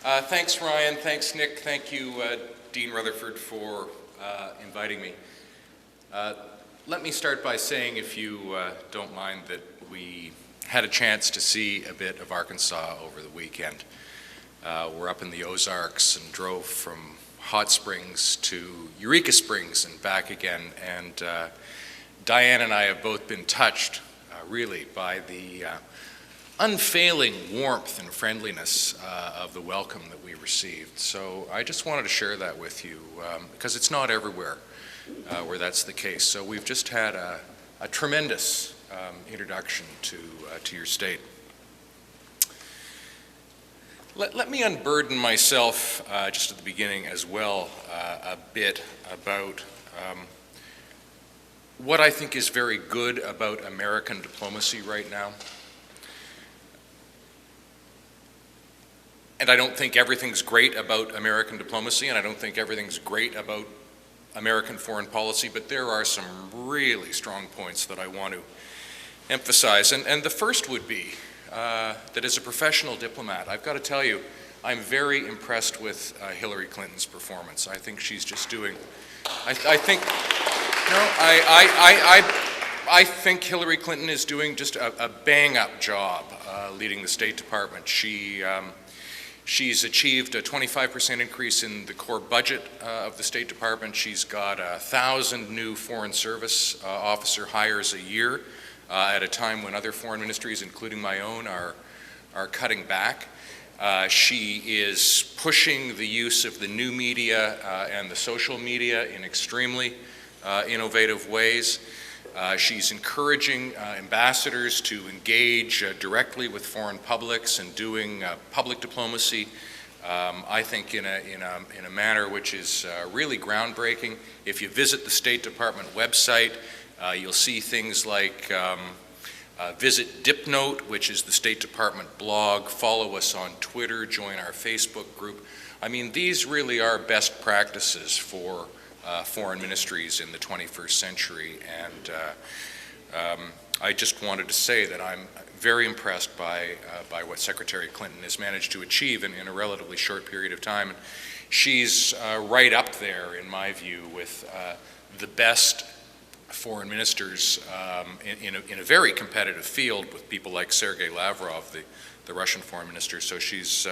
Thanks, Ryan. Thanks, Nick. Thank you, Dean Rutherford, for inviting me. Let me start by saying, if you don't mind, that we had a chance to see a bit of Arkansas over the weekend. We're up in the Ozarks and drove from Hot Springs to Eureka Springs and back again. And Diane and I have both been touched, really, by the unfailing warmth and friendliness of the welcome that we received. So I just wanted to share that with you because it's not everywhere where that's the case. So we've just had a tremendous introduction to your state. Let me unburden myself just at the beginning as well a bit about what I think is very good about American diplomacy right now. And I don't think everything's great about American diplomacy, and I don't think everything's great about American foreign policy, but there are some really strong points that I want to emphasize. And the first would be that as a professional diplomat, I've got to tell you, I'm very impressed with Hillary Clinton's performance. I think she's just doing, I think Hillary Clinton is doing just a bang-up job leading the State Department. She's achieved a 25% increase in the core budget of the State Department. She's got 1,000 new Foreign Service officer hires a year at a time when other foreign ministries, including my own, are cutting back. She is pushing the use of the new media and the social media in extremely innovative ways. She's encouraging ambassadors to engage directly with foreign publics and doing public diplomacy, I think in a manner which is really groundbreaking. If you visit the State Department website, you'll see things like visit Dipnote, which is the State Department blog, follow us on Twitter, join our Facebook group. I mean, these really are best practices for foreign ministries in the 21st century, and I just wanted to say that I'm very impressed by what Secretary Clinton has managed to achieve in a relatively short period of time. She's right up there, in my view, with the best foreign ministers in a very competitive field with people like Sergei Lavrov, the Russian foreign minister. So she's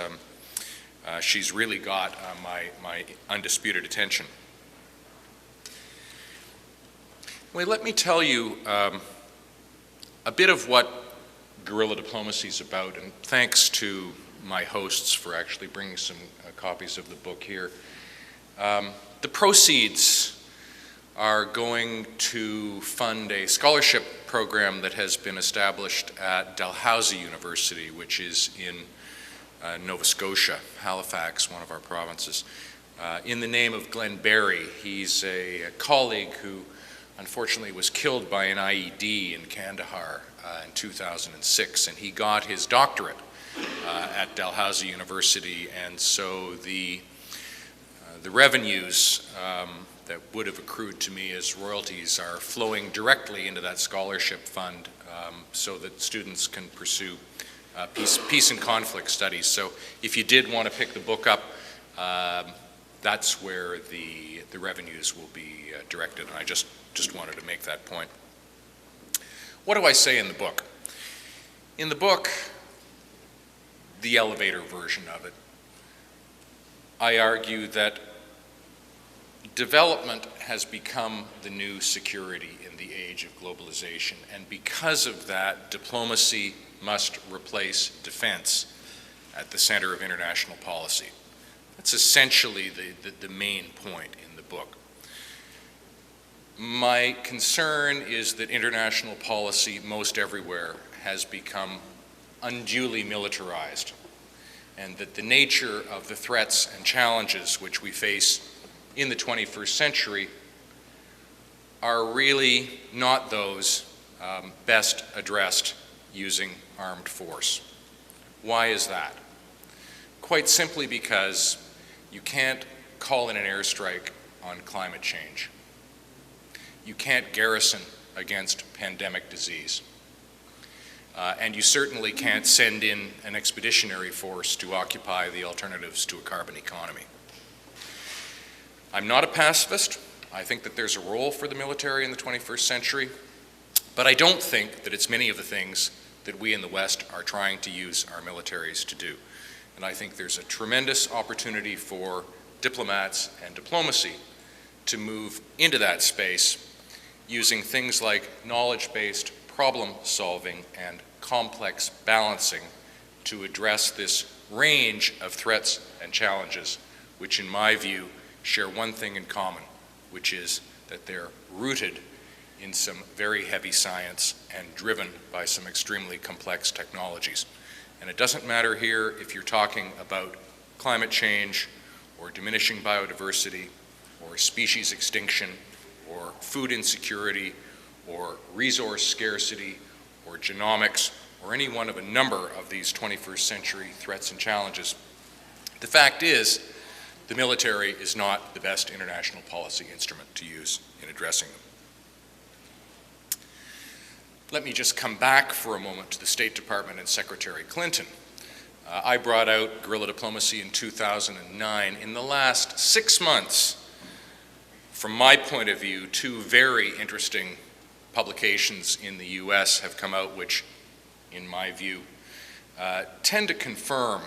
really got my undisputed attention. Well, let me tell you a bit of what guerrilla diplomacy is about, and thanks to my hosts for actually bringing some copies of the book here. The proceeds are going to fund a scholarship program that has been established at Dalhousie University, which is in Nova Scotia, Halifax, one of our provinces, in the name of Glenn Barry. He's a colleague who unfortunately was killed by an IED in Kandahar in 2006, and he got his doctorate at Dalhousie University, and so the revenues that would have accrued to me as royalties are flowing directly into that scholarship fund so that students can pursue peace and conflict studies. So if you did want to pick the book up, that's where the revenues will be directed, and I just wanted to make that point. What do I say in the book? In the book, the elevator version of it, I argue that development has become the new security in the age of globalization, and because of that, diplomacy must replace defense at the center of international policy. That's essentially the main point in the book. My concern is that international policy most everywhere has become unduly militarized, and that the nature of the threats and challenges which we face in the 21st century are really not those best addressed using armed force. Why is that? Quite simply because you can't call in an airstrike on climate change. You can't garrison against pandemic disease. And you certainly can't send in an expeditionary force to occupy the alternatives to a carbon economy. I'm not a pacifist. I think that there's a role for the military in the 21st century, but I don't think that it's many of the things that we in the West are trying to use our militaries to do. And I think there's a tremendous opportunity for diplomats and diplomacy to move into that space using things like knowledge-based problem solving and complex balancing to address this range of threats and challenges, which in my view share one thing in common, which is that they're rooted in some very heavy science and driven by some extremely complex technologies. And it doesn't matter here if you're talking about climate change or diminishing biodiversity or species extinction or food insecurity or resource scarcity or genomics or any one of a number of these 21st century threats and challenges. The fact is, the military is not the best international policy instrument to use in addressing them. Let me just come back for a moment to the State Department and Secretary Clinton. I brought out Guerrilla Diplomacy in 2009. In the last 6 months, from my point of view, 2 very interesting publications in the US have come out which, in my view, tend to confirm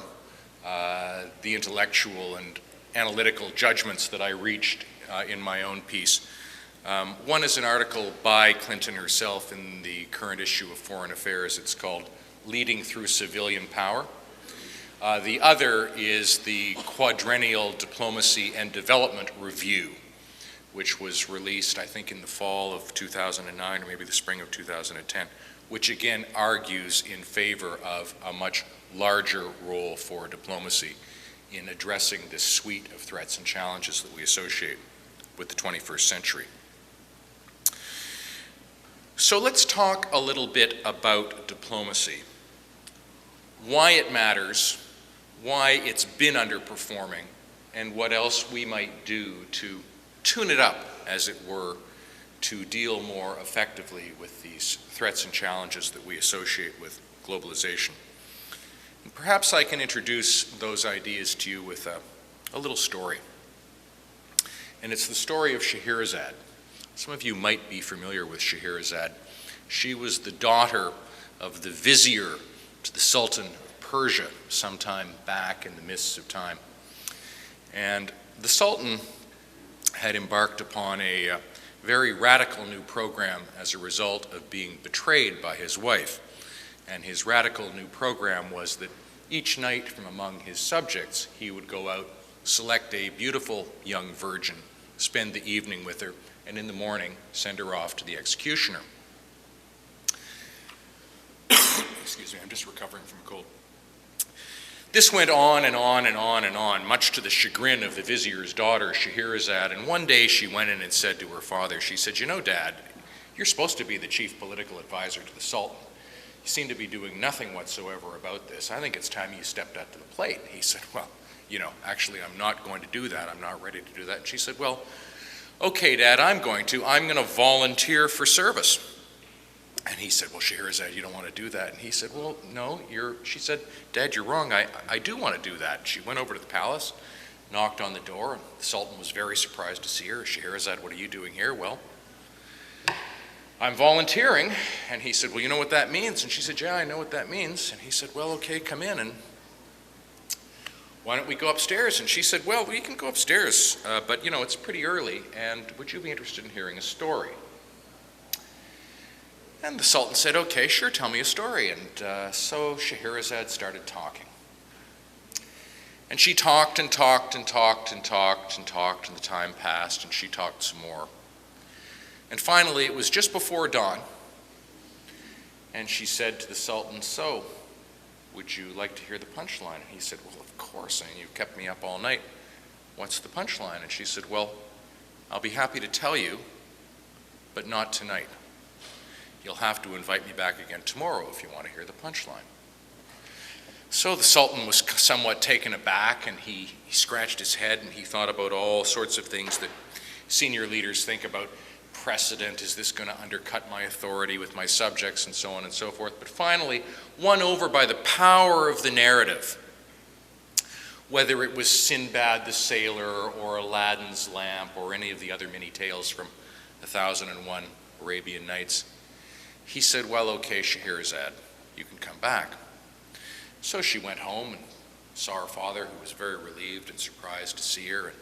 the intellectual and analytical judgments that I reached in my own piece. One is an article by Clinton herself in the current issue of Foreign Affairs. It's called Leading Through Civilian Power. The other is the Quadrennial Diplomacy and Development Review, which was released, I think, in the fall of 2009 or maybe the spring of 2010, which again argues in favor of a much larger role for diplomacy in addressing this suite of threats and challenges that we associate with the 21st century. So let's talk a little bit about diplomacy, why it matters, why it's been underperforming, and what else we might do to tune it up, as it were, to deal more effectively with these threats and challenges that we associate with globalization. And perhaps I can introduce those ideas to you with a little story. And it's the story of Scheherazade. Some of you might be familiar with Scheherazade. She was the daughter of the vizier to the Sultan of Persia sometime back in the mists of time. And the Sultan had embarked upon a very radical new program as a result of being betrayed by his wife. And his radical new program was that each night from among his subjects, he would go out, select a beautiful young virgin, spend the evening with her, and in the morning send her off to the executioner. Excuse me, I'm just recovering from a cold. This went on and on and on and on, much to the chagrin of the vizier's daughter, Scheherazade. And one day she went in and said to her father, she said, "You know, Dad, you're supposed to be the chief political advisor to the Sultan. You seem to be doing nothing whatsoever about this. I think it's time you stepped up to the plate." He said, "Well, you know, actually I'm not going to do that. I'm not ready to do that." And she said, "Well, okay, Dad, I'm going to volunteer for service." And he said, "Well, Scheherazade, you don't want to do that." And he said, "Well, no, she said, "Dad, you're wrong. I do want to do that." She went over to the palace, knocked on the door, and the Sultan was very surprised to see her. "Scheherazade, what are you doing here?" "Well, I'm volunteering." And he said, "Well, you know what that means?" And she said, "Yeah, I know what that means." And he said, "Well, okay, come in, and why don't we go upstairs?" And she said, "Well, we can go upstairs, but you know, it's pretty early, and would you be interested in hearing a story?" And the Sultan said, "Okay, sure, tell me a story." And so Scheherazade started talking. And she talked and talked and talked and talked and talked, and the time passed, and she talked some more. And finally, it was just before dawn, and she said to the Sultan, "So, would you like to hear the punchline?" And he said, "Well, of course, and you've kept me up all night. What's the punchline?" And she said, "Well, I'll be happy to tell you, but not tonight. You'll have to invite me back again tomorrow if you want to hear the punchline." So the Sultan was somewhat taken aback, and he scratched his head, and he thought about all sorts of things that senior leaders think about precedent? Is this going to undercut my authority with my subjects, and so on and so forth? But finally, won over by the power of the narrative, whether it was Sinbad the Sailor or Aladdin's lamp or any of the other many tales from 1001 Arabian Nights, he said, well, okay, Scheherazade, you can come back. So she went home and saw her father, who was very relieved and surprised to see her. And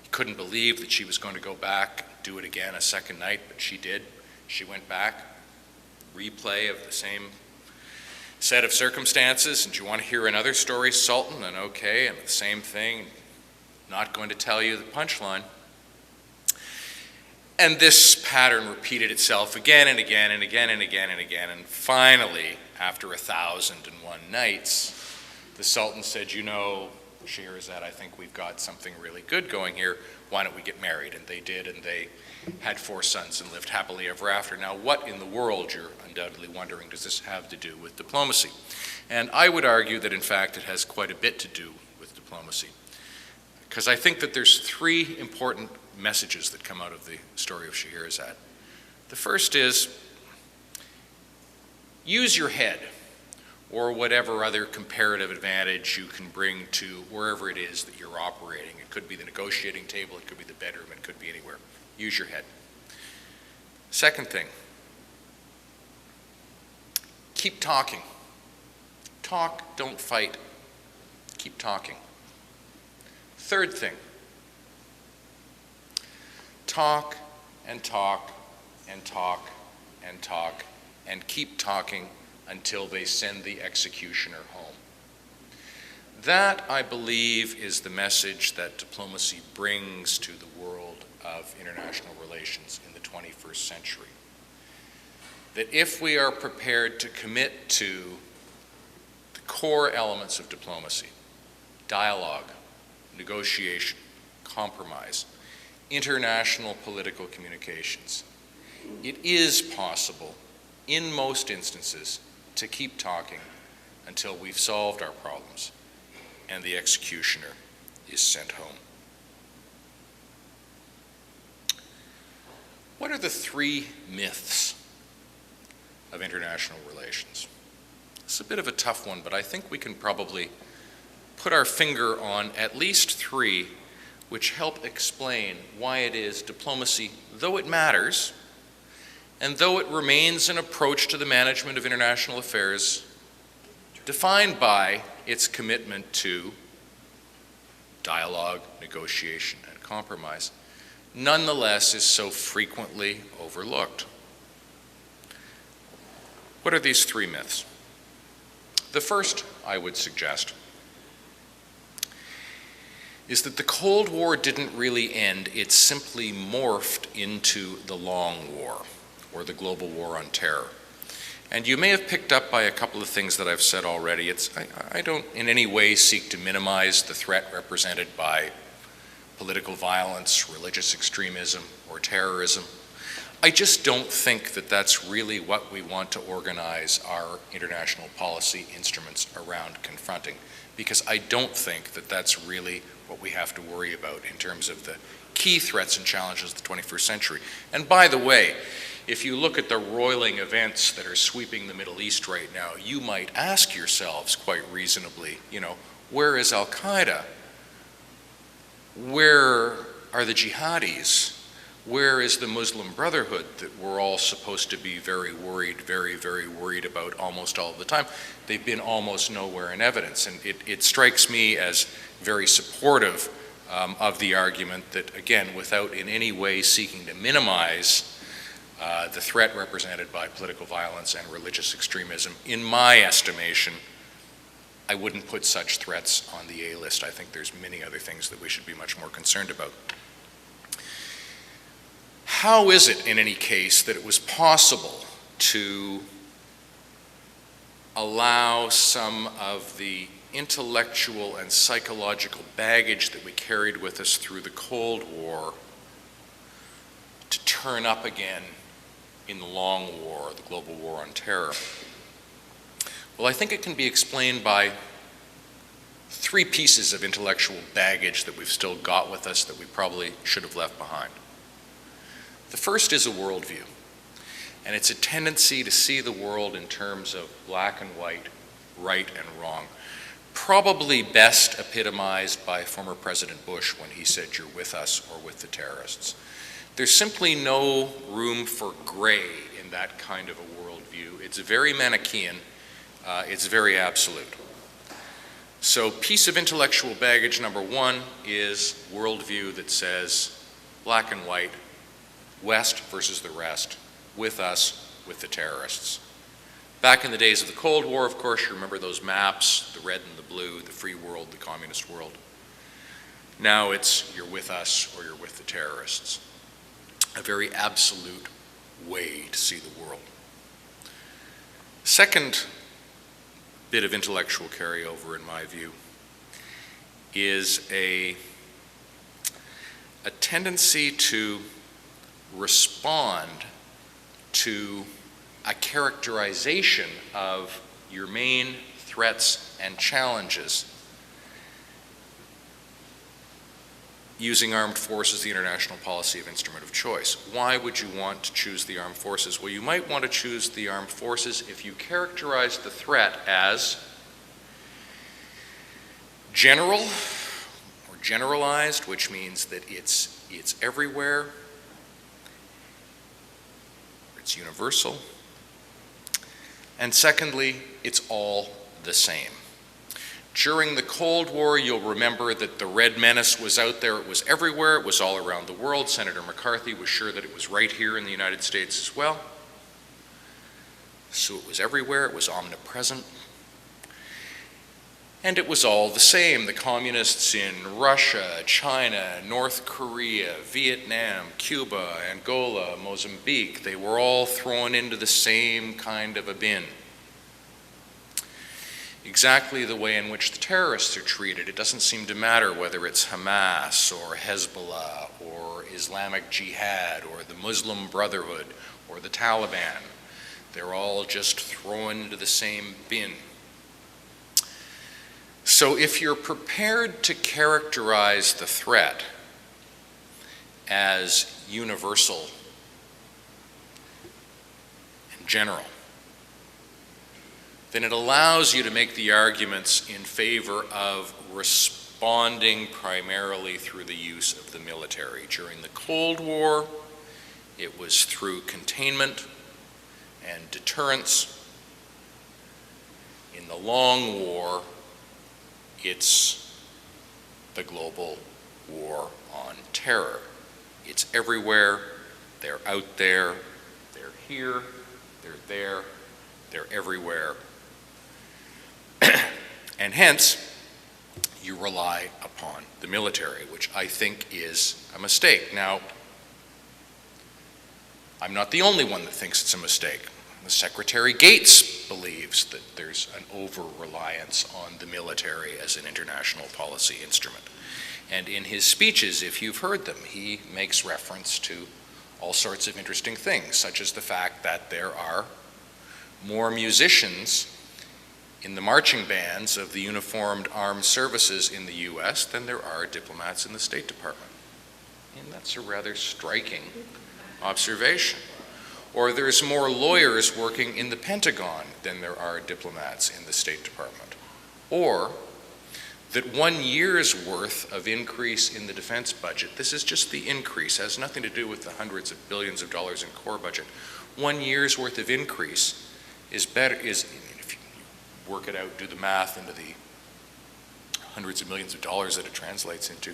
he couldn't believe that she was going to go back, do it again a second night, but she did. She went back, replay of the same set of circumstances. And do you want to hear another story, Sultan? And okay, and the same thing. Not going to tell you the punchline. And this pattern repeated itself again and again and again and again and again. And finally, after 1001 nights, the Sultan said, you know, Scheherazade, I think we've got something really good going here. Why don't we get married? And they did, and they had 4 sons and lived happily ever after. Now, what in the world, you're undoubtedly wondering, does this have to do with diplomacy? And I would argue that, in fact, it has quite a bit to do with diplomacy. Because I think that there's 3 important messages that come out of the story of Scheherazade. The first is, use your head, or whatever other comparative advantage you can bring to wherever it is that you're operating. It could be the negotiating table, it could be the bedroom, it could be anywhere. Use your head. Second thing, keep talking. Talk, don't fight. Keep talking. Third thing, talk and talk and talk and talk and keep talking until they send the executioner home. That, I believe, is the message that diplomacy brings to the world of international relations in the 21st century. That if we are prepared to commit to the core elements of diplomacy, dialogue, negotiation, compromise, international political communications, it is possible, in most instances, to keep talking until we've solved our problems and the executioner is sent home. What are the 3 myths of international relations? It's a bit of a tough one, but I think we can probably put our finger on at least 3 which help explain why it is diplomacy, though it matters, and though it remains an approach to the management of international affairs defined by its commitment to dialogue, negotiation, and compromise, nonetheless is so frequently overlooked. What are these 3 myths? The first, I would suggest, is that the Cold War didn't really end, it simply morphed into the Long War, or the global war on terror. And you may have picked up by a couple of things that I've said already. I don't in any way seek to minimize the threat represented by political violence, religious extremism, or terrorism. I just don't think that that's really what we want to organize our international policy instruments around confronting, because I don't think that that's really what we have to worry about in terms of the key threats and challenges of the 21st century. And by the way, if you look at the roiling events that are sweeping the Middle East right now, you might ask yourselves quite reasonably, where is Al-Qaeda? Where are the jihadis? Where is the Muslim Brotherhood that we're all supposed to be very worried, very, very worried about almost all the time? They've been almost nowhere in evidence. And it strikes me as very supportive of the argument that, again, without in any way seeking to minimize the threat represented by political violence and religious extremism, in my estimation, I wouldn't put such threats on the A list. I think there's many other things that we should be much more concerned about. How is it, in any case, that it was possible to allow some of the intellectual and psychological baggage that we carried with us through the Cold War to turn up again in the Long War, the global war on terror? Well, I think it can be explained by 3 pieces of intellectual baggage that we've still got with us that we probably should have left behind. The first is a worldview, and it's a tendency to see the world in terms of black and white, right and wrong, probably best epitomized by former President Bush when he said, "You're with us or with the terrorists." There's simply no room for gray in that kind of a worldview. It's very Manichaean, it's very absolute. So piece of intellectual baggage number one is worldview that says black and white, West versus the rest, with us, with the terrorists. Back in the days of the Cold War, of course, you remember those maps, the red and the blue, the free world, the communist world. Now it's you're with us or you're with the terrorists. A very absolute way to see the world. Second bit of intellectual carryover, in my view, is a tendency to respond to a characterization of your main threats and challenges using armed forces, the international policy of instrument of choice. Why would you want to choose the armed forces? Well, you might want to choose the armed forces if you characterize the threat as general or generalized, which means that it's everywhere, it's universal, and secondly, it's all the same. During the Cold War, you'll remember that the Red Menace was out there, it was everywhere, it was all around the world. Senator McCarthy was sure that it was right here in the United States as well. So it was everywhere, it was omnipresent. And it was all the same. The communists in Russia, China, North Korea, Vietnam, Cuba, Angola, Mozambique, they were all thrown into the same kind of a bin. Exactly the way in which the terrorists are treated. It doesn't seem to matter whether it's Hamas or Hezbollah or Islamic Jihad or the Muslim Brotherhood or the Taliban. They're all just thrown into the same bin. So if you're prepared to characterize the threat as universal and general, then it allows you to make the arguments in favor of responding primarily through the use of the military. During the Cold War, it was through containment and deterrence. In the long war, it's the global war on terror. It's everywhere, they're out there, they're here, they're there, they're everywhere. And hence, you rely upon the military, which I think is a mistake. Now, I'm not the only one that thinks it's a mistake. Secretary Gates believes that there's an over-reliance on the military as an international policy instrument. And in his speeches, if you've heard them, he makes reference to all sorts of interesting things, such as the fact that there are more musicians in the marching bands of the uniformed armed services in the US than there are diplomats in the State Department. And that's a rather striking observation. Or there's more lawyers working in the Pentagon than there are diplomats in the State Department. Or that 1 year's worth of increase in the defense budget, this is just the increase, has nothing to do with the hundreds of billions of dollars in core budget. 1 year's worth of increase is better, if you work it out, do the math into the hundreds of millions of dollars that it translates into,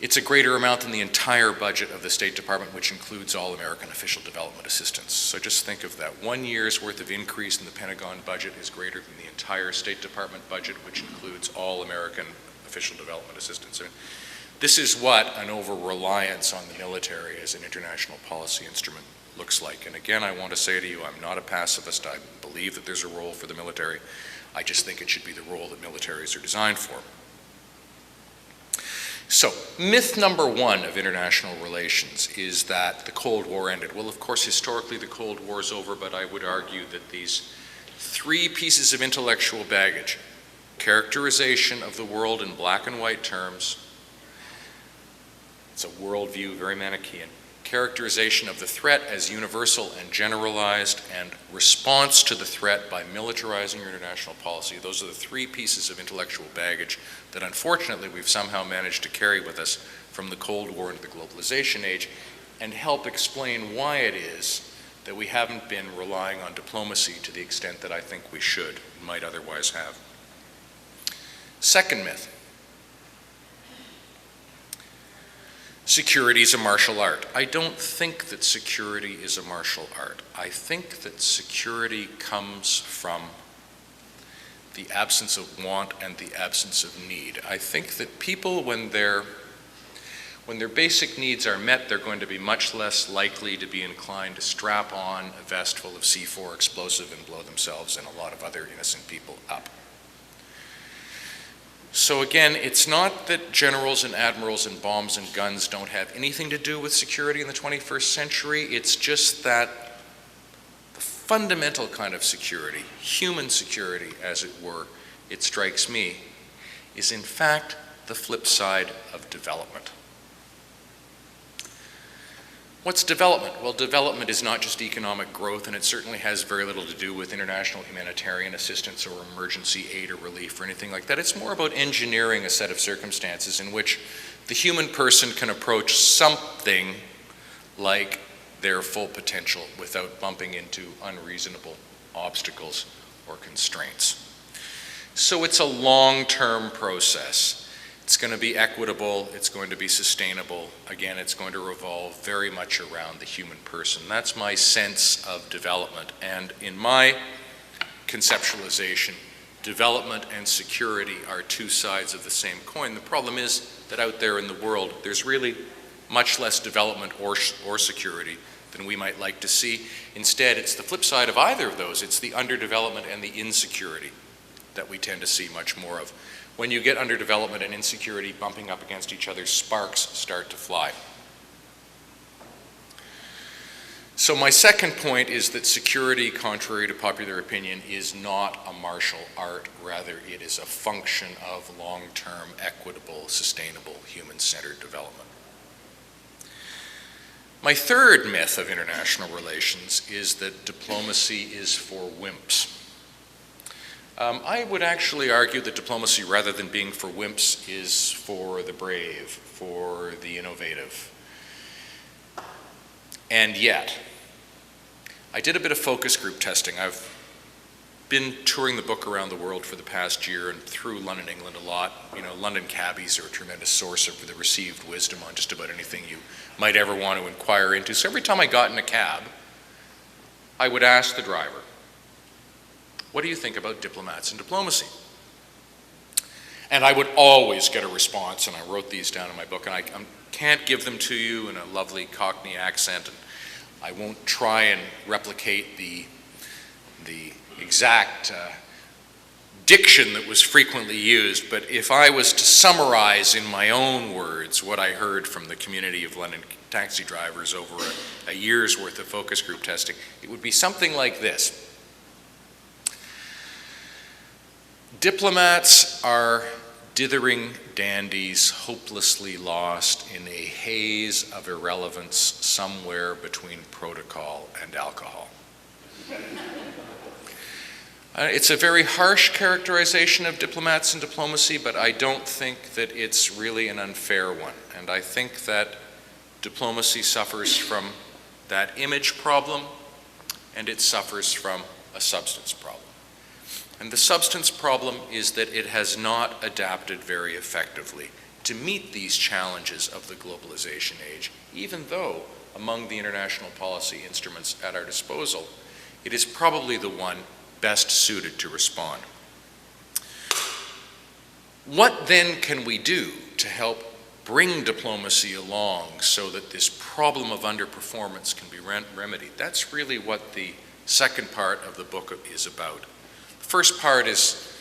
it's a greater amount than the entire budget of the State Department, which includes all American official development assistance. So just think of that. 1 year's worth of increase in the Pentagon budget is greater than the entire State Department budget, which includes all American official development assistance. I mean, this is what an over-reliance on the military as an international policy instrument looks like. And again, I want to say to you, I'm not a pacifist. I believe that there's a role for the military. I just think it should be the role that militaries are designed for. So, myth number one of international relations is that the Cold War ended. Well, of course, historically the Cold War is over, but I would argue that these three pieces of intellectual baggage, characterization of the world in black and white terms, It's a worldview, very Manichaean. Characterization of the threat as universal and generalized, and response to the threat by militarizing your international policy. Those are the three pieces of intellectual baggage that unfortunately we've somehow managed to carry with us from the Cold War into the globalization age, and help explain why it is that we haven't been relying on diplomacy to the extent that I think we should, might otherwise have. Second myth. Security is a martial art. I don't think that security is a martial art. I think that security comes from the absence of want and the absence of need. I think that people, when their basic needs are met, they're going to be much less likely to be inclined to strap on a vest full of C4 explosive and blow themselves and a lot of other innocent people up. So again, it's not that generals and admirals and bombs and guns don't have anything to do with security in the 21st century. It's just that the fundamental kind of security, human security as it were, it strikes me, is in fact the flip side of development. What's development? Well, development is not just economic growth, and it certainly has very little to do with international humanitarian assistance or emergency aid or relief or anything like that. It's more about engineering a set of circumstances in which the human person can approach something like their full potential without bumping into unreasonable obstacles or constraints. So it's a long-term process. It's going to be equitable, it's going to be sustainable. Again, it's going to revolve very much around the human person. That's my sense of development. And in my conceptualization, development and security are two sides of the same coin. The problem is that out there in the world, there's really much less development or security than we might like to see. Instead, it's the flip side of either of those. It's the underdevelopment and the insecurity that we tend to see much more of. When you get underdevelopment and insecurity bumping up against each other, sparks start to fly. So my second point is that security, contrary to popular opinion, is not a martial art. Rather, it is a function of long-term, equitable, sustainable, human-centered development. My third myth of international relations is that diplomacy is for wimps. I would actually argue that diplomacy, rather than being for wimps, is for the brave, for the innovative. And yet, I did a bit of focus group testing. I've been touring the book around the world for the past year and through London, England a lot. You know, London cabbies are a tremendous source of the received wisdom on just about anything you might ever want to inquire into. So every time I got in a cab, I would ask the driver, what do you think about diplomats and diplomacy? And I would always get a response, and I wrote these down in my book, and I can't give them to you in a lovely Cockney accent, and I won't try and replicate the exact diction that was frequently used, but if I was to summarize in my own words what I heard from the community of London taxi drivers over a year's worth of focus group testing, it would be something like this. Diplomats are dithering dandies hopelessly lost in a haze of irrelevance somewhere between protocol and alcohol. It's a very harsh characterization of diplomats and diplomacy, but I don't think that it's really an unfair one. And I think that diplomacy suffers from that image problem, and it suffers from a substance problem. And the substance problem is that it has not adapted very effectively to meet these challenges of the globalization age, even though among the international policy instruments at our disposal, it is probably the one best suited to respond. What then can we do to help bring diplomacy along so that this problem of underperformance can be remedied? That's really what the second part of the book is about. First part is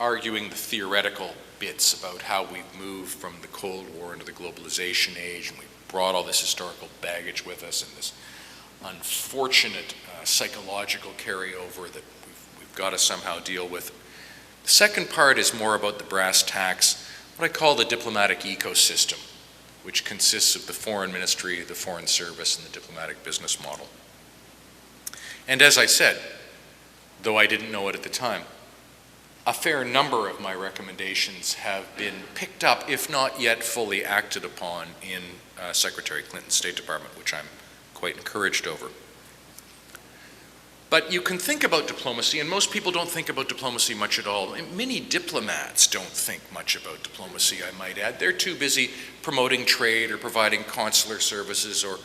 arguing the theoretical bits about how we've moved from the Cold War into the globalization age, and we've brought all this historical baggage with us and this unfortunate psychological carryover that we've got to somehow deal with. The second part is more about the brass tacks, what I call the diplomatic ecosystem, which consists of the foreign ministry, the foreign service, and the diplomatic business model. And as I said, though I didn't know it at the time, a fair number of my recommendations have been picked up, if not yet fully acted upon, in Secretary Clinton's State Department, which I'm quite encouraged over. But you can think about diplomacy, and most people don't think about diplomacy much at all. Many diplomats don't think much about diplomacy, I might add. They're too busy promoting trade or providing consular services or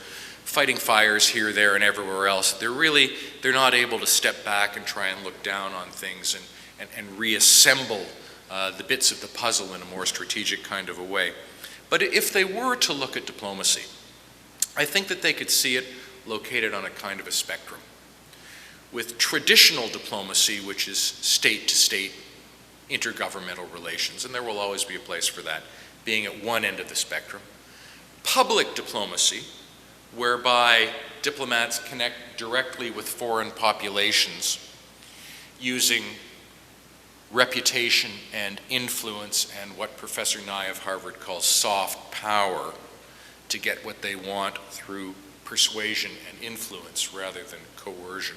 fighting fires here, there, and everywhere else. They're not able to step back and try and look down on things and reassemble the bits of the puzzle in a more strategic kind of a way. But if they were to look at diplomacy, I think that they could see it located on a kind of a spectrum. With traditional diplomacy, which is state-to-state intergovernmental relations, and there will always be a place for that, being at one end of the spectrum. Public diplomacy, whereby diplomats connect directly with foreign populations using reputation and influence and what Professor Nye of Harvard calls soft power to get what they want through persuasion and influence rather than coercion.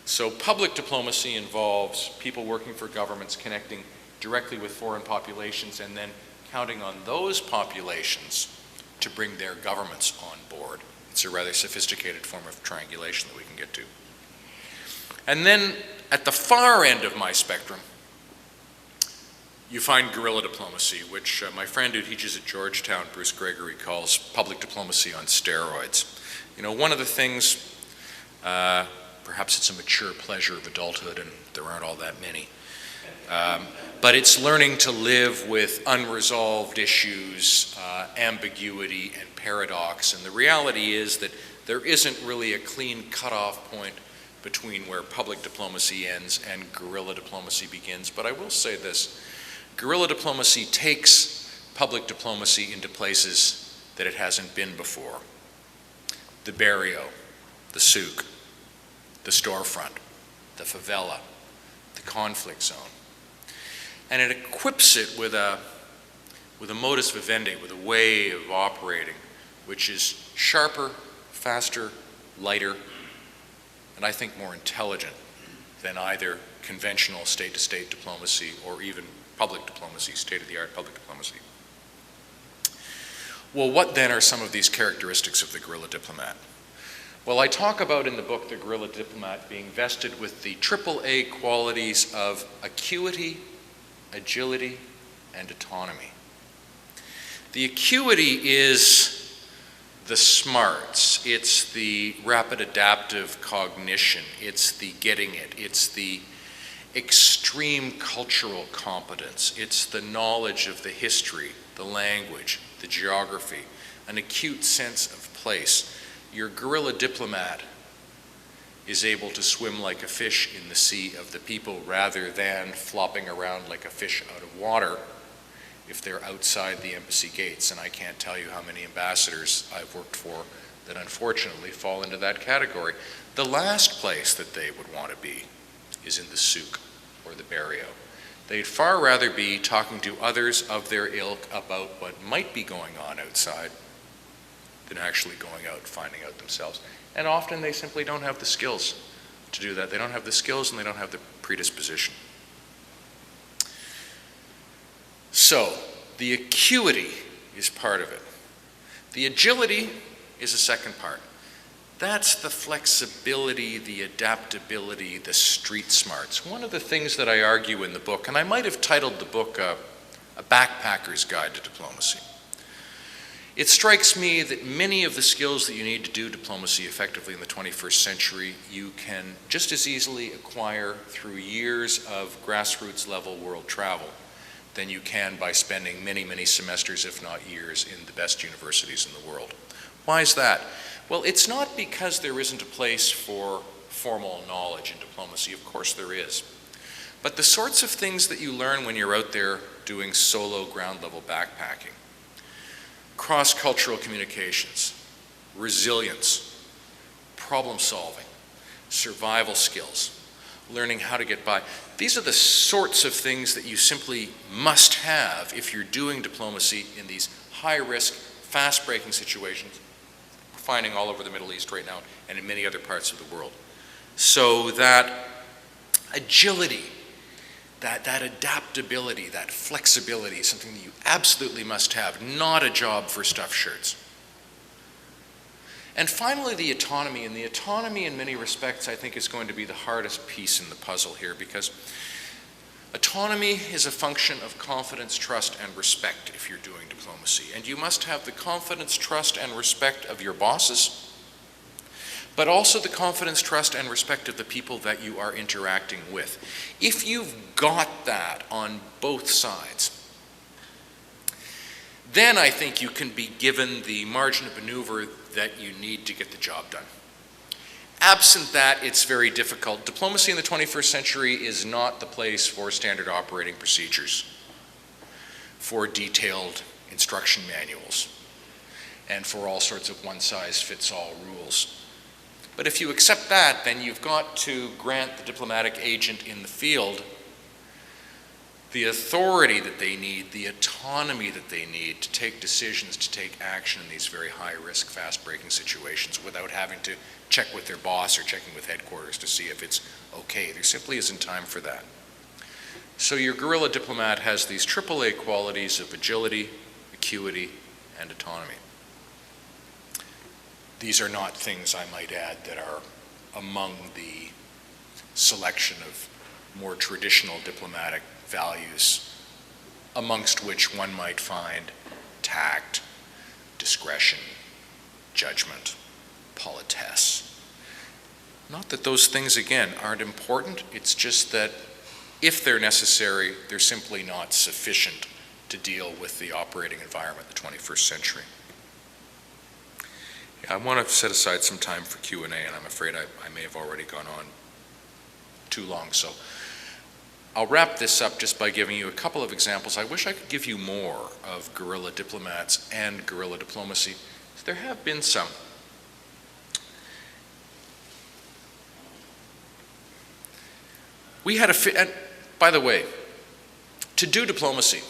So public diplomacy involves people working for governments connecting directly with foreign populations and then counting on those populations to bring their governments on board. It's a rather sophisticated form of triangulation that we can get to. And then at the far end of my spectrum, you find guerrilla diplomacy, which my friend who teaches at Georgetown, Bruce Gregory, calls public diplomacy on steroids. You know, one of the things, perhaps it's a mature pleasure of adulthood, and there aren't all that many, but it's learning to live with unresolved issues, ambiguity, and paradox. And the reality is that there isn't really a clean cutoff point between where public diplomacy ends and guerrilla diplomacy begins. But I will say this. Guerrilla diplomacy takes public diplomacy into places that it hasn't been before. The barrio, the souk, the storefront, the favela, the conflict zone. And it equips it with a modus vivendi, with a way of operating, which is sharper, faster, lighter, and I think more intelligent than either conventional state-to-state diplomacy or even public diplomacy, state-of-the-art public diplomacy. Well, what then are some of these characteristics of the guerrilla diplomat? Well, I talk about in the book the guerrilla diplomat being vested with the AAA qualities of acuity, agility, and autonomy. The acuity is the smarts, it's the rapid adaptive cognition, it's the getting it, it's the extreme cultural competence, it's the knowledge of the history, the language, the geography, an acute sense of place. Your guerrilla diplomat is able to swim like a fish in the sea of the people rather than flopping around like a fish out of water if they're outside the embassy gates. And I can't tell you how many ambassadors I've worked for that unfortunately fall into that category. The last place that they would want to be is in the souk or the barrio. They'd far rather be talking to others of their ilk about what might be going on outside than actually going out and finding out themselves. And often they simply don't have the skills to do that. They don't have the skills and they don't have the predisposition. So, the acuity is part of it. The agility is a second part. That's the flexibility, the adaptability, the street smarts. One of the things that I argue in the book, and I might have titled the book A Backpacker's Guide to Diplomacy. It strikes me that many of the skills that you need to do diplomacy effectively in the 21st century, you can just as easily acquire through years of grassroots level world travel than you can by spending many, many semesters, if not years, in the best universities in the world. Why is that? Well, it's not because there isn't a place for formal knowledge in diplomacy. Of course there is. But the sorts of things that you learn when you're out there doing solo ground level backpacking, cross-cultural communications, resilience, problem solving, survival skills, learning how to get by. These are the sorts of things that you simply must have if you're doing diplomacy in these high-risk, fast-breaking situations we're finding all over the Middle East right now and in many other parts of the world. So that agility, that adaptability, that flexibility is something that you absolutely must have, not a job for stuffed shirts. And finally, the autonomy. And the autonomy, in many respects, I think is going to be the hardest piece in the puzzle here, because autonomy is a function of confidence, trust, and respect if you're doing diplomacy. And you must have the confidence, trust, and respect of your bosses, but also the confidence, trust, and respect of the people that you are interacting with. If you've got that on both sides, then I think you can be given the margin of maneuver that you need to get the job done. Absent that, it's very difficult. Diplomacy in the 21st century is not the place for standard operating procedures, for detailed instruction manuals, and for all sorts of one-size-fits-all rules. But if you accept that, then you've got to grant the diplomatic agent in the field the authority that they need, the autonomy that they need to take decisions, to take action in these very high-risk, fast-breaking situations without having to check with their boss or checking with headquarters to see if it's okay. There simply isn't time for that. So your guerrilla diplomat has these AAA qualities of agility, acuity, and autonomy. These are not things, I might add, that are among the selection of more traditional diplomatic values, amongst which one might find tact, discretion, judgment, politesse. Not that those things, again, aren't important, it's just that if they're necessary, they're simply not sufficient to deal with the operating environment of the 21st century. I want to set aside some time for Q&A, and I'm afraid I may have already gone on too long, so I'll wrap this up just by giving you a couple of examples. I wish I could give you more of guerrilla diplomats and guerrilla diplomacy. There have been some. We had and by the way, to do diplomacy,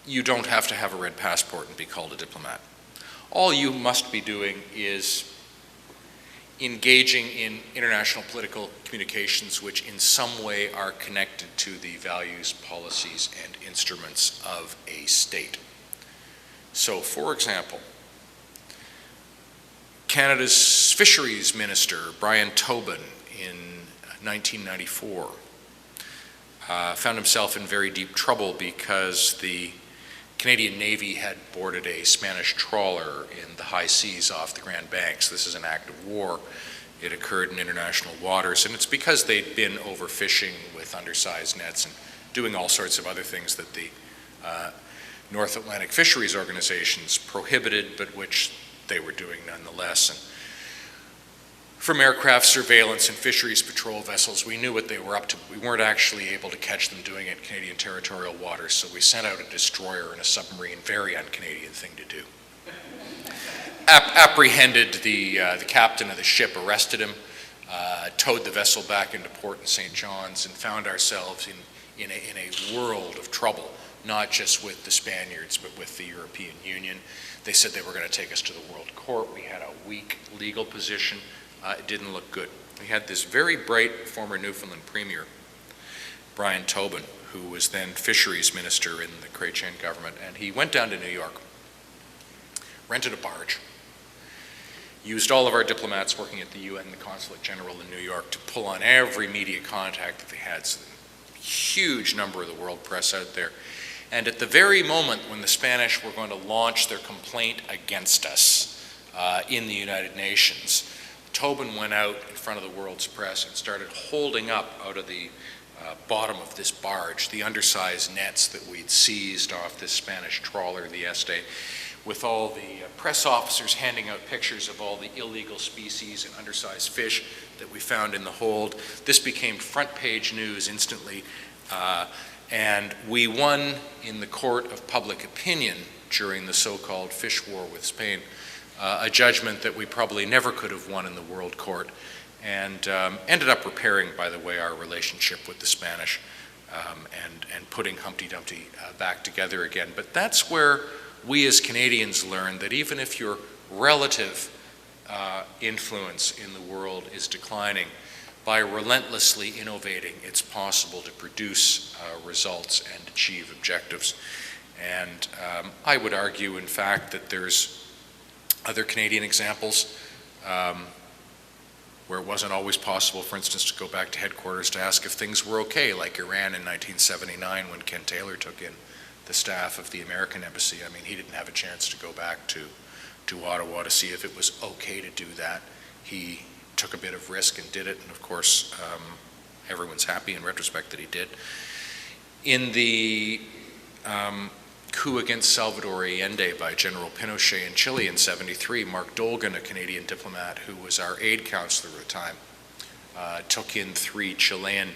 you don't have to have a red passport and be called a diplomat. All you must be doing is engaging in international political communications which in some way are connected to the values, policies, and instruments of a state. So, for example, Canada's fisheries minister, Brian Tobin, in 1994, found himself in very deep trouble because the Canadian Navy had boarded a Spanish trawler in the high seas off the Grand Banks. This is an act of war. It occurred in international waters, and it's because they'd been overfishing with undersized nets and doing all sorts of other things that the North Atlantic fisheries organizations prohibited, but which they were doing nonetheless. And from aircraft surveillance and fisheries patrol vessels, we knew what they were up to. We weren't actually able to catch them doing it in Canadian territorial waters, so we sent out a destroyer and a submarine, very un-Canadian thing to do. Apprehended the captain of the ship, arrested him, towed the vessel back into port in St. John's, and found ourselves in a world of trouble, not just with the Spaniards, but with the European Union. They said they were going to take us to the World Court. We had a weak legal position. It didn't look good. We had this very bright former Newfoundland Premier, Brian Tobin, who was then fisheries minister in the Chrétien government, and he went down to New York, rented a barge, used all of our diplomats working at the UN, the Consulate General in New York, to pull on every media contact that they had, so a huge number of the world press out there. And at the very moment when the Spanish were going to launch their complaint against us in the United Nations, Tobin went out in front of the world's press and started holding up out of the bottom of this barge the undersized nets that we'd seized off this Spanish trawler, the Este, with all the press officers handing out pictures of all the illegal species and undersized fish that we found in the hold. This became front page news instantly, and we won in the court of public opinion during the so-called fish war with Spain, a judgment that we probably never could have won in the World Court, and ended up repairing, by the way, our relationship with the Spanish and putting Humpty Dumpty back together again. But that's where we as Canadians learned that even if your relative influence in the world is declining, by relentlessly innovating, it's possible to produce results and achieve objectives. And I would argue, in fact, that there's other Canadian examples where it wasn't always possible, for instance, to go back to headquarters to ask if things were okay, like Iran in 1979 when Ken Taylor took in the staff of the American embassy. I mean, he didn't have a chance to go back to Ottawa to see if it was okay to do that. He took a bit of risk and did it, and of course, everyone's happy in retrospect that he did. In the coup against Salvador Allende by General Pinochet in Chile in '73, Mark Dolgan, a Canadian diplomat who was our aid counselor at the time, took in 3 Chilean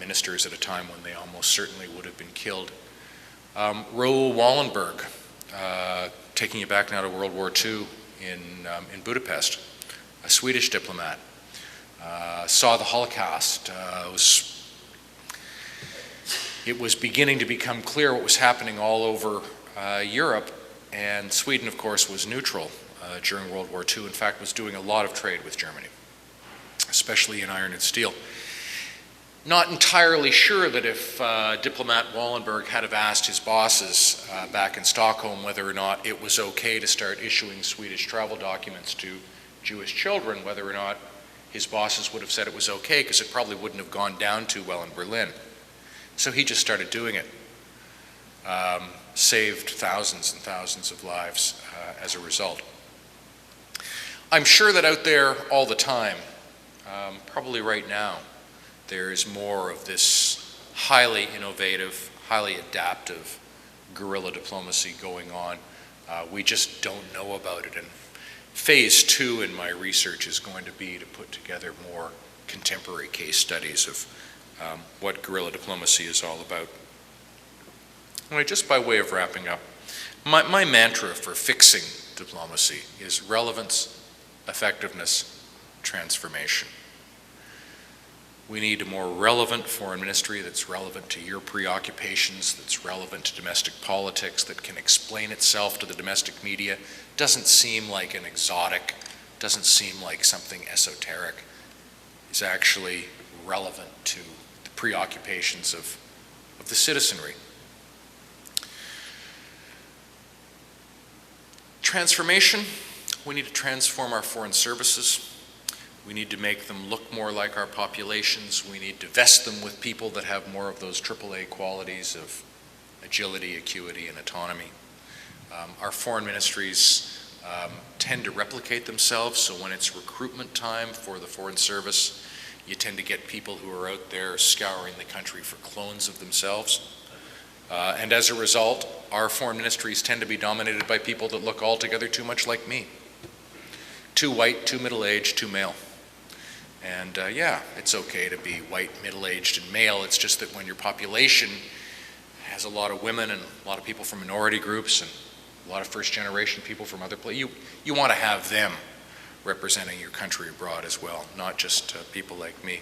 ministers at a time when they almost certainly would have been killed. Raoul Wallenberg, taking you back now to World War II in Budapest, a Swedish diplomat, saw the Holocaust. It was beginning to become clear what was happening all over Europe, and Sweden, of course, was neutral during World War II. In fact, was doing a lot of trade with Germany, especially in iron and steel. Not entirely sure that if diplomat Wallenberg had have asked his bosses back in Stockholm whether or not it was okay to start issuing Swedish travel documents to Jewish children, whether or not his bosses would have said it was okay, because it probably wouldn't have gone down too well in Berlin. So he just started doing it. Saved thousands and thousands of lives as a result. I'm sure that out there all the time, probably right now, there's more of this highly innovative, highly adaptive guerrilla diplomacy going on. We just don't know about it. And phase 2 in my research is going to be to put together more contemporary case studies of what guerrilla diplomacy is all about. Anyway, just by way of wrapping up, my mantra for fixing diplomacy is relevance, effectiveness, transformation. We need a more relevant foreign ministry that's relevant to your preoccupations, that's relevant to domestic politics, that can explain itself to the domestic media. Doesn't seem like an exotic, doesn't seem like something esoteric. Is actually relevant to the preoccupations of the citizenry. Transformation, we need to transform our foreign services. We need to make them look more like our populations. We need to vest them with people that have more of those AAA qualities of agility, acuity, and autonomy. Our foreign ministries tend to replicate themselves, so when it's recruitment time for the foreign service, you tend to get people who are out there scouring the country for clones of themselves. And as a result, our foreign ministries tend to be dominated by people that look altogether too much like me. Too white, too middle-aged, too male. And yeah, it's okay to be white, middle-aged, and male. It's just that when your population has a lot of women and a lot of people from minority groups and a lot of first-generation people from other places, you want to have them representing your country abroad as well, not just people like me.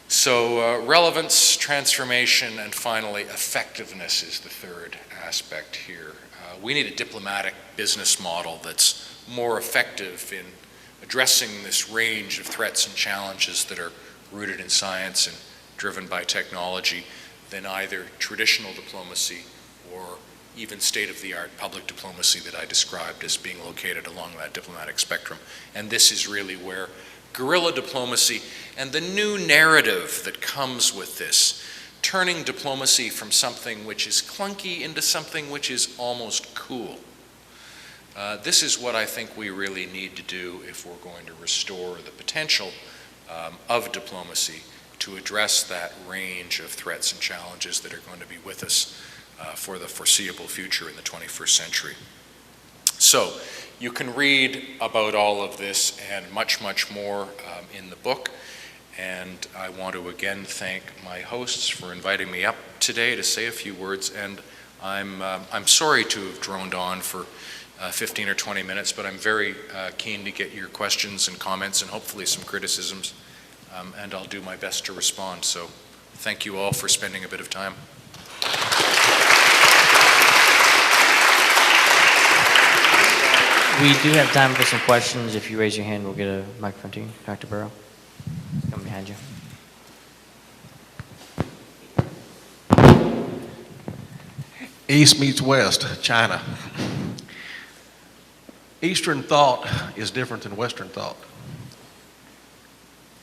So relevance, transformation, and finally effectiveness is the third aspect here. We need a diplomatic business model that's more effective in addressing this range of threats and challenges that are rooted in science and driven by technology than either traditional diplomacy or even state-of-the-art public diplomacy that I described as being located along that diplomatic spectrum. And this is really where guerrilla diplomacy and the new narrative that comes with this, turning diplomacy from something which is clunky into something which is almost cool. This is what I think we really need to do if we're going to restore the potential of diplomacy to address that range of threats and challenges that are going to be with us for the foreseeable future in the 21st century. So you can read about all of this and much, much more in the book. And I want to again thank my hosts for inviting me up today to say a few words. And I'm sorry to have droned on for 15 or 20 minutes, but I'm very keen to get your questions and comments and hopefully some criticisms, and I'll do my best to respond. So thank you all for spending a bit of time. We do have time for some questions. If you raise your hand, we'll get a microphone to you. Dr. Burrow, come behind you. East meets West, China. Eastern thought is different than Western thought.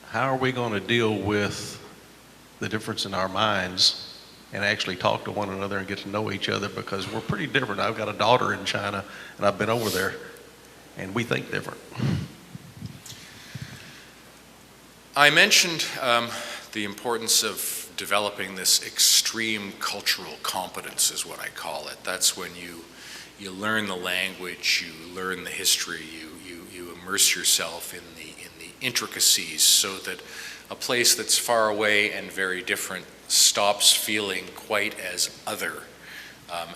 How are we going to deal with the difference in our minds and actually talk to one another and get to know each other, because we're pretty different. I've got a daughter in China and I've been over there, and we think different. I mentioned the importance of developing this extreme cultural competence, is what I call it. That's when you learn the language, you learn the history, you immerse yourself in the intricacies, so that a place that's far away and very different stops feeling quite as other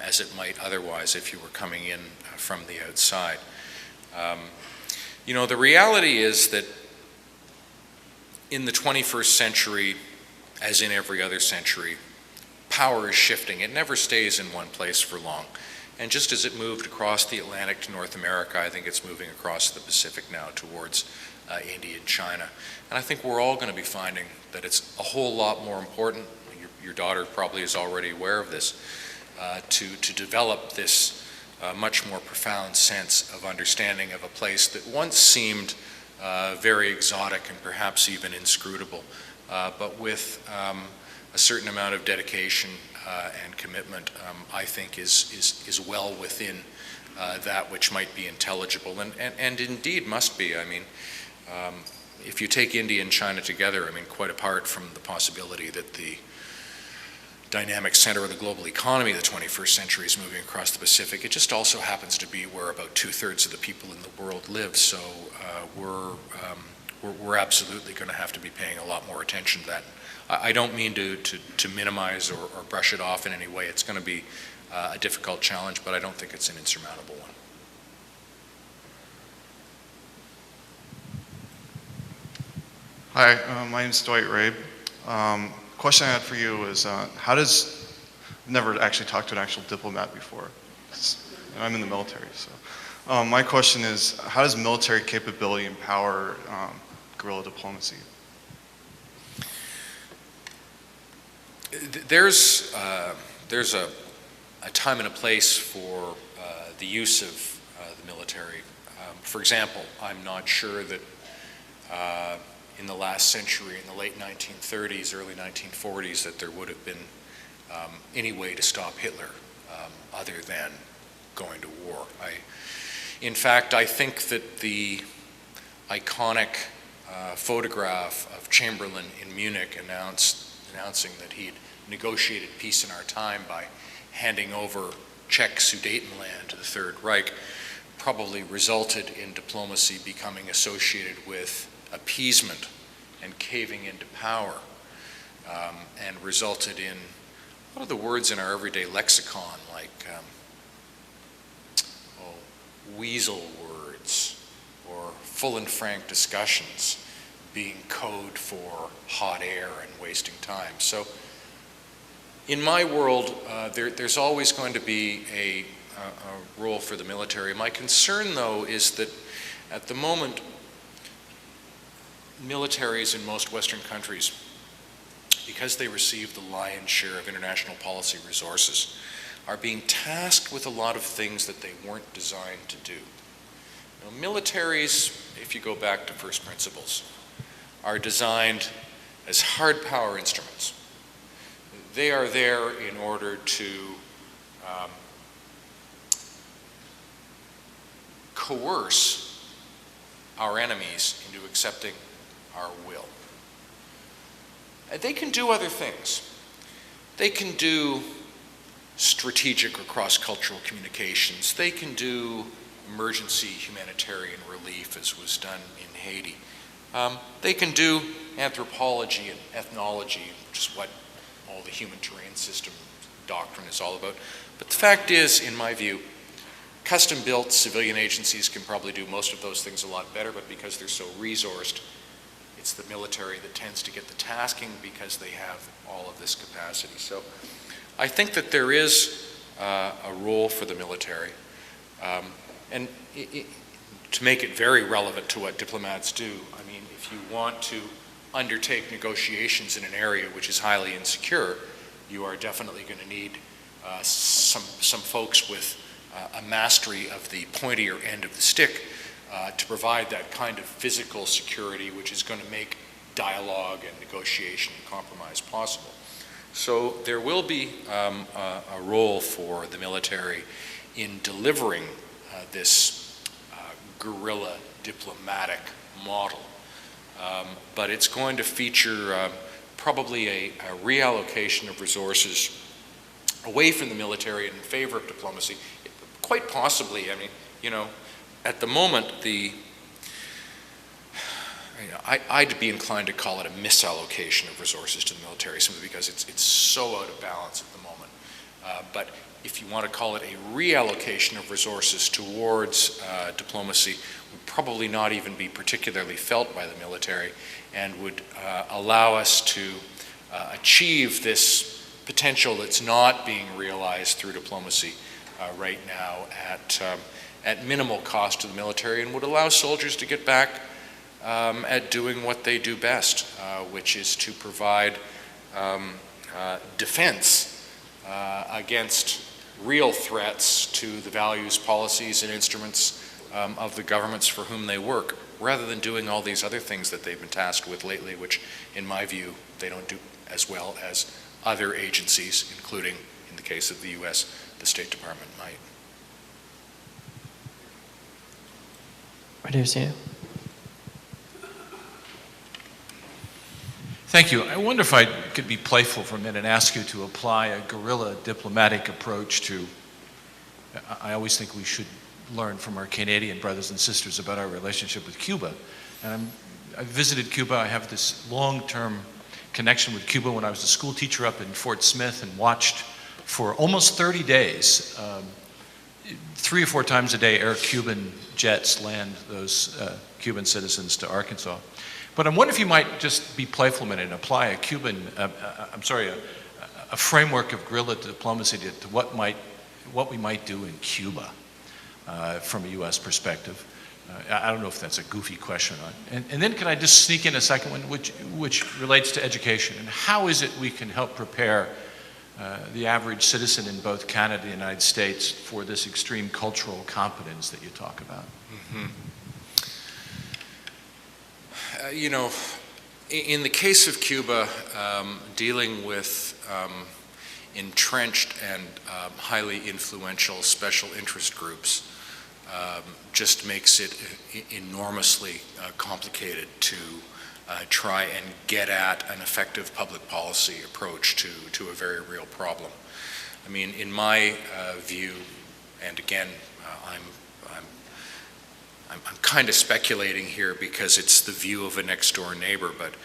as it might otherwise if you were coming in from the outside. You know, the reality is that in the 21st century, as in every other century, power is shifting. It never stays in one place for long. And just as it moved across the Atlantic to North America, I think it's moving across the Pacific now towards India and China. And I think we're all going to be finding that it's a whole lot more important, your daughter probably is already aware of this, to develop this much more profound sense of understanding of a place that once seemed very exotic and perhaps even inscrutable, but with a certain amount of dedication and commitment, I think is well within that which might be intelligible, and indeed must be. I mean, if you take India and China together, I mean, quite apart from the possibility that the dynamic center of the global economy of the 21st century is moving across the Pacific, it just also happens to be where about 2/3 of the people in the world live. So we're absolutely going to have to be paying a lot more attention to that. I don't mean to minimize or brush it off in any way. It's going to be a difficult challenge, but I don't think it's an insurmountable one. Hi, my name is Dwight Rabe. Question I had for you is, I've never actually talked to an actual diplomat before. I'm in the military, so. My question is, how does military capability empower guerrilla diplomacy? There's a time and a place for the use of the military. For example, I'm not sure that in the last century, in the late 1930s, early 1940s, that there would have been any way to stop Hitler other than going to war. In fact, I think that the iconic photograph of Chamberlain in Munich announcing that he'd negotiated peace in our time by handing over Czech Sudetenland to the Third Reich probably resulted in diplomacy becoming associated with appeasement and caving into power, and resulted in a lot of the words in our everyday lexicon, like weasel words or full and frank discussions, being code for hot air and wasting time. So in my world, there's always going to be a role for the military. My concern, though, is that at the moment, militaries in most Western countries, because they receive the lion's share of international policy resources, are being tasked with a lot of things that they weren't designed to do. You know, militaries, if you go back to first principles, are designed as hard power instruments. They are there in order to coerce our enemies into accepting our will. They can do other things. They can do strategic or cross-cultural communications. They can do emergency humanitarian relief, as was done in Haiti. They can do anthropology and ethnology, which is what all the human terrain system doctrine is all about. But the fact is, in my view, custom-built civilian agencies can probably do most of those things a lot better, but because they're so resourced, it's the military that tends to get the tasking because they have all of this capacity. So I think that there is a role for the military. And to make it very relevant to what diplomats do, I mean, if you want to undertake negotiations in an area which is highly insecure, you are definitely going to need some folks with a mastery of the pointier end of the stick to provide that kind of physical security which is going to make dialogue and negotiation and compromise possible. So there will be a role for the military in delivering this guerrilla diplomatic model, but it's going to feature probably a reallocation of resources away from the military and in favor of diplomacy. Quite possibly, I mean, you know, at the moment, I'd be inclined to call it a misallocation of resources to the military, simply because it's so out of balance at the moment. But if you want to call it a reallocation of resources towards diplomacy, would probably not even be particularly felt by the military, and would allow us to achieve this potential that's not being realized through diplomacy right now at minimal cost to the military, and would allow soldiers to get back at doing what they do best, which is to provide defense against real threats to the values, policies, and instruments of the governments for whom they work, rather than doing all these other things that they've been tasked with lately, which, in my view, they don't do as well as other agencies, including, in the case of the U.S., the State Department might. Right here, Steve. Thank you. I wonder if I could be playful for a minute and ask you to apply a guerrilla diplomatic approach to, I always think we should learn from our Canadian brothers and sisters about our relationship with Cuba. And I visited Cuba. I have this long-term connection with Cuba when I was a school teacher up in Fort Smith, and watched for almost 30 days, 3 or 4 times a day, Air Cuban jets land those Cuban citizens to Arkansas. But I wonder if you might just be playful a minute and apply a framework of guerrilla diplomacy to what we might do in Cuba from a U.S. perspective. I don't know if that's a goofy question or not. And then could I just sneak in a second one, which relates to education, and how is it we can help prepare the average citizen in both Canada and the United States for this extreme cultural competence that you talk about? Mm-hmm. You know, in the case of Cuba, dealing with entrenched and highly influential special interest groups just makes it enormously complicated to try and get at an effective public policy approach to a very real problem. I mean, in my view, and again, I'm kind of speculating here because it's the view of a next-door neighbor, but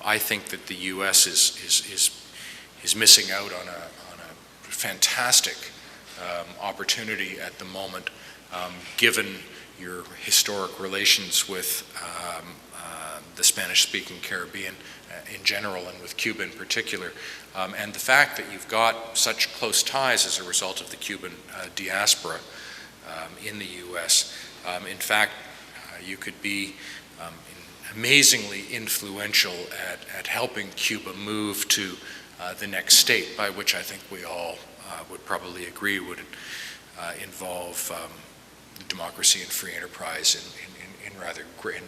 I think that the U.S. is missing out on a fantastic opportunity at the moment, given your historic relations with the Spanish-speaking Caribbean in general, and with Cuba in particular, and the fact that you've got such close ties as a result of the Cuban diaspora in the U.S. In fact, you could be amazingly influential at helping Cuba move to the next state, by which I think we all would probably agree would involve democracy and free enterprise in rather great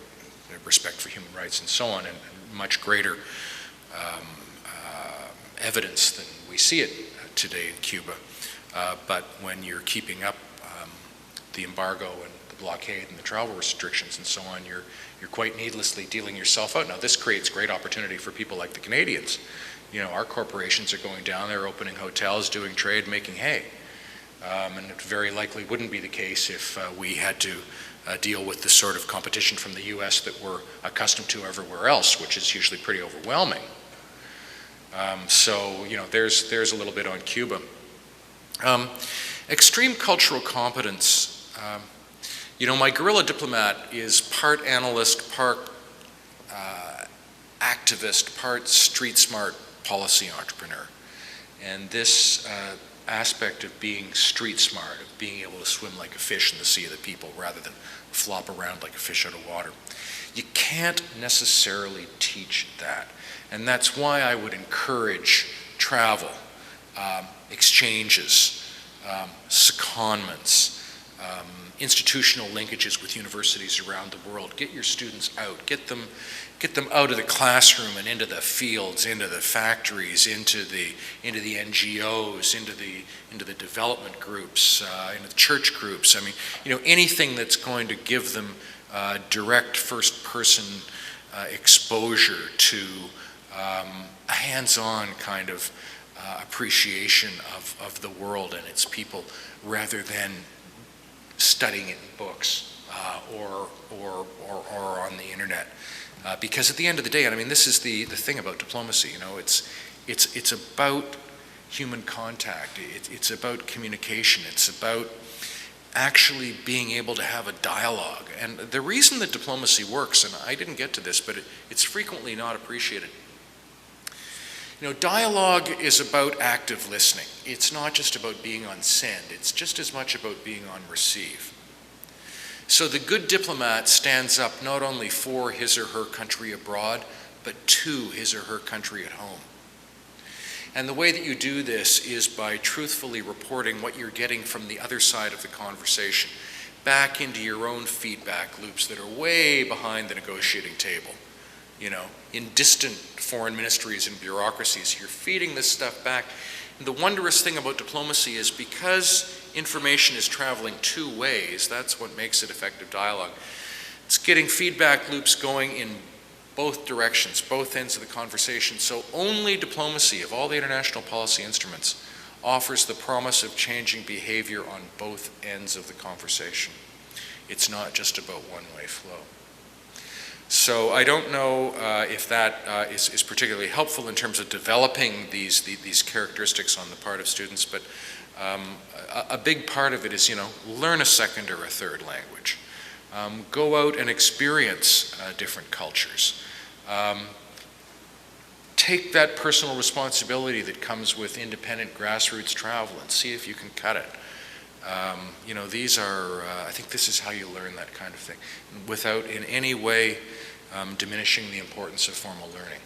respect for human rights and so on, and much greater evidence than we see it today in Cuba. But when you're keeping up the embargo and the blockade and the travel restrictions and so on, you're quite needlessly dealing yourself out. Now, this creates great opportunity for people like the Canadians. You know, our corporations are going down there, opening hotels, doing trade, making hay. And it very likely wouldn't be the case if we had to deal with the sort of competition from the U.S. that we're accustomed to everywhere else, which is usually pretty overwhelming. So, you know, there's a little bit on Cuba. Extreme cultural competence. You know, my guerrilla diplomat is part analyst, part activist, part street smart policy entrepreneur. And this aspect of being street smart, of being able to swim like a fish in the sea of the people rather than flop around like a fish out of water. You can't necessarily teach that. And that's why I would encourage travel, exchanges, secondments, institutional linkages with universities around the world. Get your students out. Get them out of the classroom and into the fields, into the factories, into the NGOs, into the development groups, into the church groups. I mean, anything that's going to give them direct first-person exposure to a hands-on kind of appreciation of the world and its people, rather than studying it in books or on the internet. Because at the end of the day, and I mean, this is the thing about diplomacy, it's about human contact, it's about communication, it's about actually being able to have a dialogue. And the reason that diplomacy works, and I didn't get to this, but it's frequently not appreciated. Dialogue is about active listening. It's not just about being on send, it's just as much about being on receive. So the good diplomat stands up not only for his or her country abroad, but to his or her country at home. And the way that you do this is by truthfully reporting what you're getting from the other side of the conversation, back into your own feedback loops that are way behind the negotiating table. In distant foreign ministries and bureaucracies, you're feeding this stuff back. And the wondrous thing about diplomacy is, because information is traveling two ways, that's what makes it effective dialogue. It's getting feedback loops going in both directions, both ends of the conversation. So only diplomacy, of all the international policy instruments, offers the promise of changing behavior on both ends of the conversation. It's not just about one-way flow. So I don't know if that is particularly helpful in terms of developing these characteristics on the part of students, but a big part of it is, learn a second or a third language. Go out and experience different cultures. Take that personal responsibility that comes with independent grassroots travel and see if you can cut it. These are, I think this is how you learn that kind of thing, without in any way diminishing the importance of formal learning.